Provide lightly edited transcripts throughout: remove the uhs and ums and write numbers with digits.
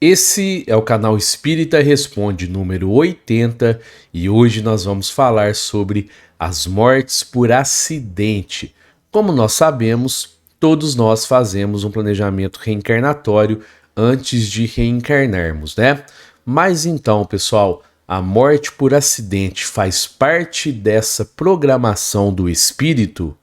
Esse é o canal Espírita Responde número 80 e hoje nós vamos falar sobre as mortes por acidente. Como nós sabemos, todos nós fazemos um planejamento reencarnatório antes de reencarnarmos, né? Mas então, pessoal, a morte por acidente faz parte dessa programação do espírito?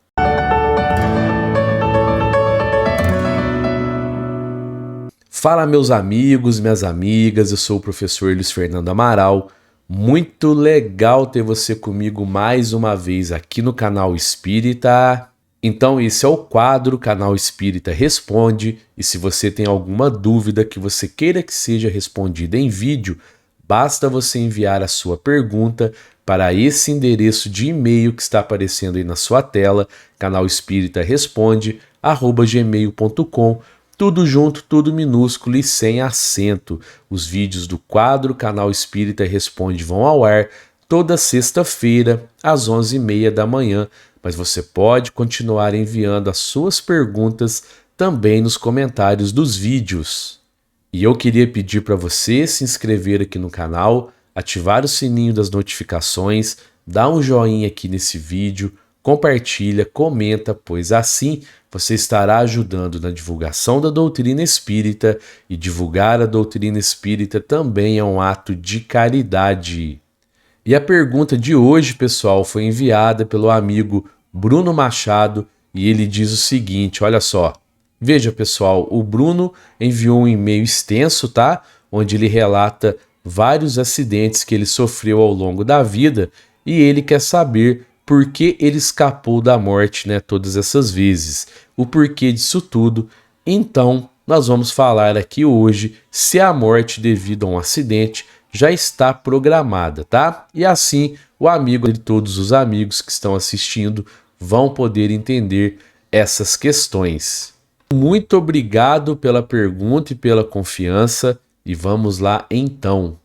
Fala, meus amigos, minhas amigas, eu sou o professor Luiz Fernando Amaral. Muito legal ter você comigo mais uma vez aqui no canal Espírita. Então, esse é o quadro Canal Espírita Responde, e se você tem alguma dúvida que você queira que seja respondida em vídeo, basta você enviar a sua pergunta para esse endereço de e-mail que está aparecendo aí na sua tela, canalespiritaresponde@gmail.com. Tudo junto, tudo minúsculo e sem acento. Os vídeos do quadro Canal Espírita Responde vão ao ar toda sexta-feira, às 11h30 da manhã, mas você pode continuar enviando as suas perguntas também nos comentários dos vídeos. E eu queria pedir para você se inscrever aqui no canal, ativar o sininho das notificações, dar um joinha aqui nesse vídeo, compartilha, comenta, pois assim você estará ajudando na divulgação da doutrina espírita, e divulgar a doutrina espírita também é um ato de caridade. E a pergunta de hoje, pessoal, foi enviada pelo amigo Bruno Machado e ele diz o seguinte, olha só. Veja, pessoal, o Bruno enviou um e-mail extenso, tá? Onde ele relata vários acidentes que ele sofreu ao longo da vida e ele quer saber por que ele escapou da morte, né, todas essas vezes. O porquê disso tudo. Então, nós vamos falar aqui hoje se a morte devido a um acidente já está programada, tá? E assim, o amigo e todos os amigos que estão assistindo vão poder entender essas questões. Muito obrigado pela pergunta e pela confiança, e vamos lá então.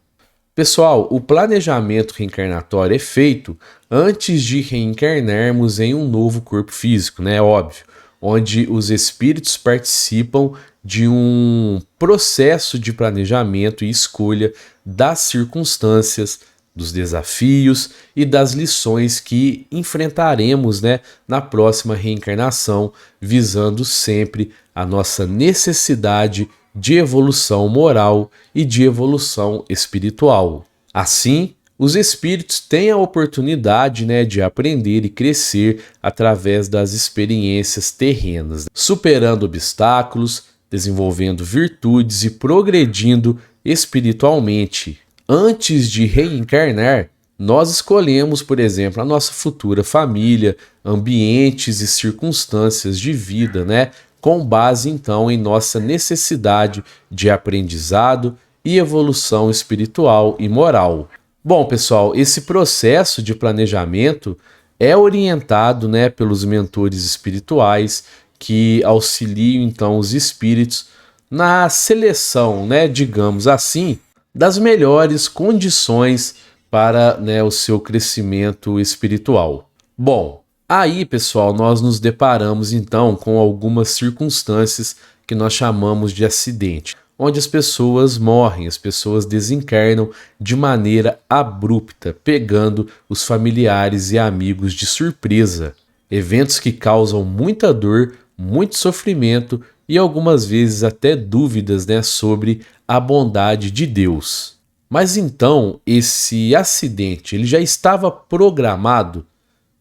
Pessoal, o planejamento reencarnatório é feito antes de reencarnarmos em um novo corpo físico, né? Óbvio, onde os espíritos participam de um processo de planejamento e escolha das circunstâncias, dos desafios e das lições que enfrentaremos, né, na próxima reencarnação, visando sempre a nossa necessidade de evolução moral e de evolução espiritual. Assim, os espíritos têm a oportunidade, né, de aprender e crescer através das experiências terrenas, superando obstáculos, desenvolvendo virtudes e progredindo espiritualmente. Antes de reencarnar, nós escolhemos, por exemplo, a nossa futura família, ambientes e circunstâncias de vida, né? Com base, então, em nossa necessidade de aprendizado e evolução espiritual e moral. Bom, pessoal, esse processo de planejamento é orientado, né, pelos mentores espirituais que auxiliam, então, os espíritos na seleção, né, digamos assim, das melhores condições para, né, o seu crescimento espiritual. Bom, aí, pessoal, nós nos deparamos então com algumas circunstâncias que nós chamamos de acidente, onde as pessoas morrem, as pessoas desencarnam de maneira abrupta, pegando os familiares e amigos de surpresa. Eventos que causam muita dor, muito sofrimento e algumas vezes até dúvidas, né, sobre a bondade de Deus. Mas então, esse acidente, ele já estava programado?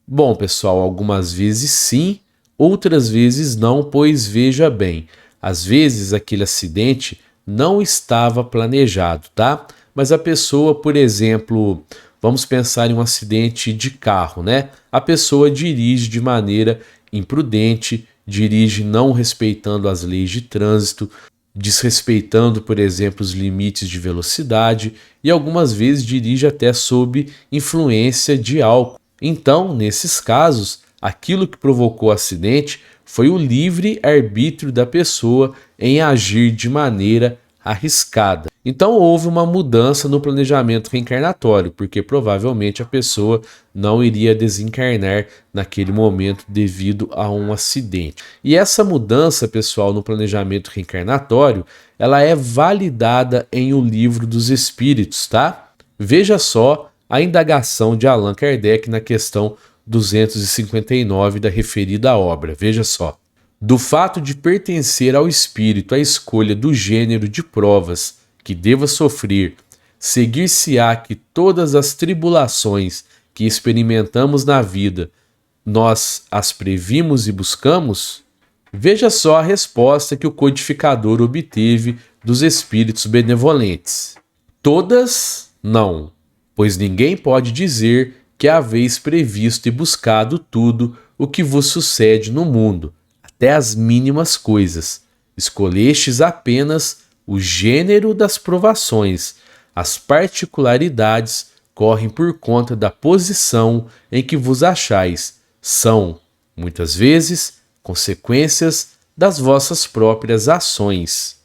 Bom, pessoal, algumas vezes sim, outras vezes não, pois veja bem, às vezes aquele acidente não estava planejado, tá? Mas a pessoa, por exemplo, vamos pensar em um acidente de carro, né? A pessoa dirige de maneira imprudente, dirige não respeitando as leis de trânsito, desrespeitando, por exemplo, os limites de velocidade e algumas vezes dirige até sob influência de álcool. Então, nesses casos, aquilo que provocou o acidente foi o livre arbítrio da pessoa em agir de maneira arriscada. Então houve uma mudança no planejamento reencarnatório, porque provavelmente a pessoa não iria desencarnar naquele momento devido a um acidente. E essa mudança, pessoal, no planejamento reencarnatório, ela é validada em O Livro dos Espíritos, tá? Veja só a indagação de Allan Kardec na questão 259 da referida obra. Veja só. Do fato de pertencer ao espírito a escolha do gênero de provas que deva sofrer, seguir-se-á que todas as tribulações que experimentamos na vida, nós as previmos e buscamos? Veja só a resposta que o codificador obteve dos espíritos benevolentes. Todas, não, pois ninguém pode dizer que haveis previsto e buscado tudo o que vos sucede no mundo, até as mínimas coisas. Escolhestes apenas o gênero das provações. As particularidades correm por conta da posição em que vos achais. São, muitas vezes, consequências das vossas próprias ações.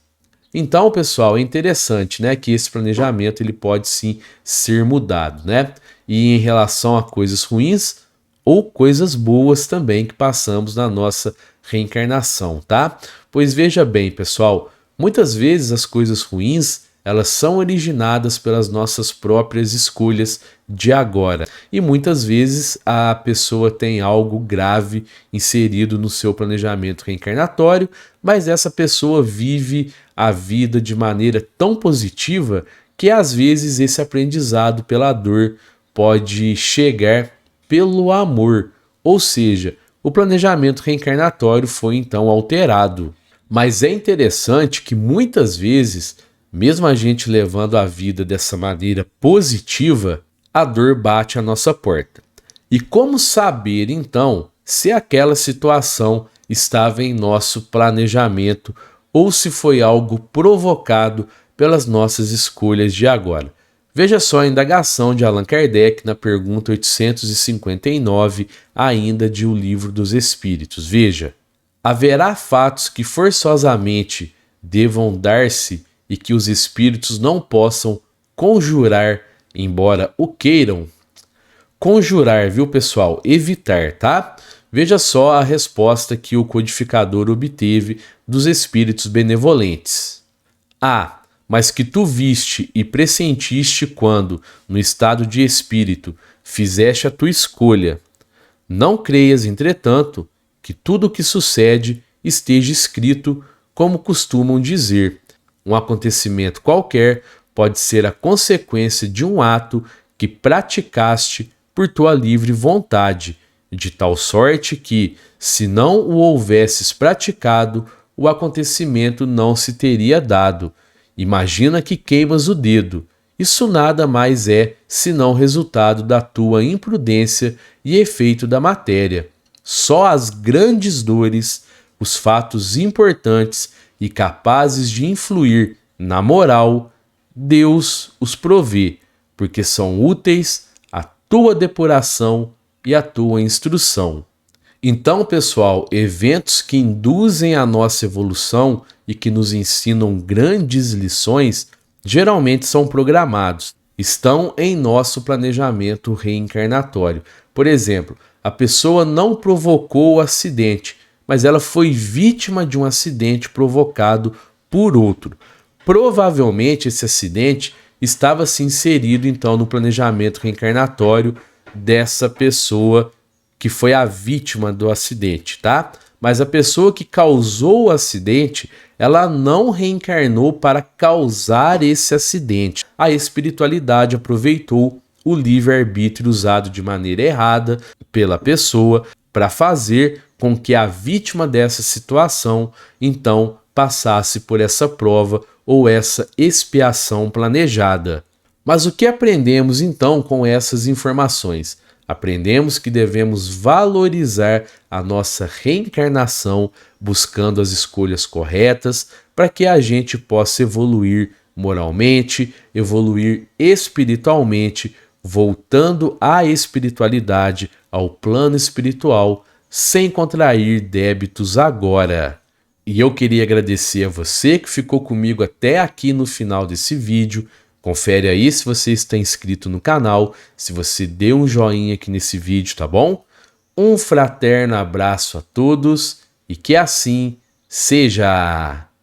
Então, pessoal, é interessante, né, que esse planejamento ele pode sim ser mudado, né? E em relação a coisas ruins ou coisas boas também que passamos na nossa reencarnação, tá? Pois veja bem, pessoal, muitas vezes as coisas ruins, elas são originadas pelas nossas próprias escolhas de agora. E muitas vezes a pessoa tem algo grave inserido no seu planejamento reencarnatório, mas essa pessoa vive a vida de maneira tão positiva que às vezes esse aprendizado pela dor pode chegar pelo amor, ou seja, o planejamento reencarnatório foi então alterado. Mas é interessante que muitas vezes, mesmo a gente levando a vida dessa maneira positiva, a dor bate à nossa porta. E como saber então se aquela situação estava em nosso planejamento ou se foi algo provocado pelas nossas escolhas de agora? Veja só a indagação de Allan Kardec na pergunta 859, ainda de O Livro dos Espíritos. Veja: haverá fatos que forçosamente devam dar-se e que os espíritos não possam conjurar, embora o queiram? Conjurar, viu, pessoal? Evitar, tá? Veja só a resposta que o codificador obteve dos espíritos benevolentes. A. Mas que tu viste e pressentiste quando, no estado de espírito, fizeste a tua escolha. Não creias, entretanto, que tudo o que sucede esteja escrito, como costumam dizer. Um acontecimento qualquer pode ser a consequência de um ato que praticaste por tua livre vontade, de tal sorte que, se não o houvesses praticado, o acontecimento não se teria dado. Imagina que queimas o dedo. Isso nada mais é senão resultado da tua imprudência e efeito da matéria. Só as grandes dores, os fatos importantes e capazes de influir na moral, Deus os provê, porque são úteis à tua depuração e à tua instrução. Então, pessoal, eventos que induzem a nossa evolução e que nos ensinam grandes lições, geralmente são programados, estão em nosso planejamento reencarnatório. Por exemplo, a pessoa não provocou o acidente, mas ela foi vítima de um acidente provocado por outro. Provavelmente esse acidente estava se inserido então no planejamento reencarnatório dessa pessoa que foi a vítima do acidente, tá? Mas a pessoa que causou o acidente, ela não reencarnou para causar esse acidente. A espiritualidade aproveitou o livre-arbítrio usado de maneira errada pela pessoa para fazer com que a vítima dessa situação, então, passasse por essa prova ou essa expiação planejada. Mas o que aprendemos, então, com essas informações? Aprendemos que devemos valorizar a nossa reencarnação buscando as escolhas corretas para que a gente possa evoluir moralmente, evoluir espiritualmente, voltando à espiritualidade, ao plano espiritual, sem contrair débitos agora. E eu queria agradecer a você que ficou comigo até aqui no final desse vídeo. Confere aí se você está inscrito no canal, se você deu um joinha aqui nesse vídeo, tá bom? Um fraterno abraço a todos e que assim seja!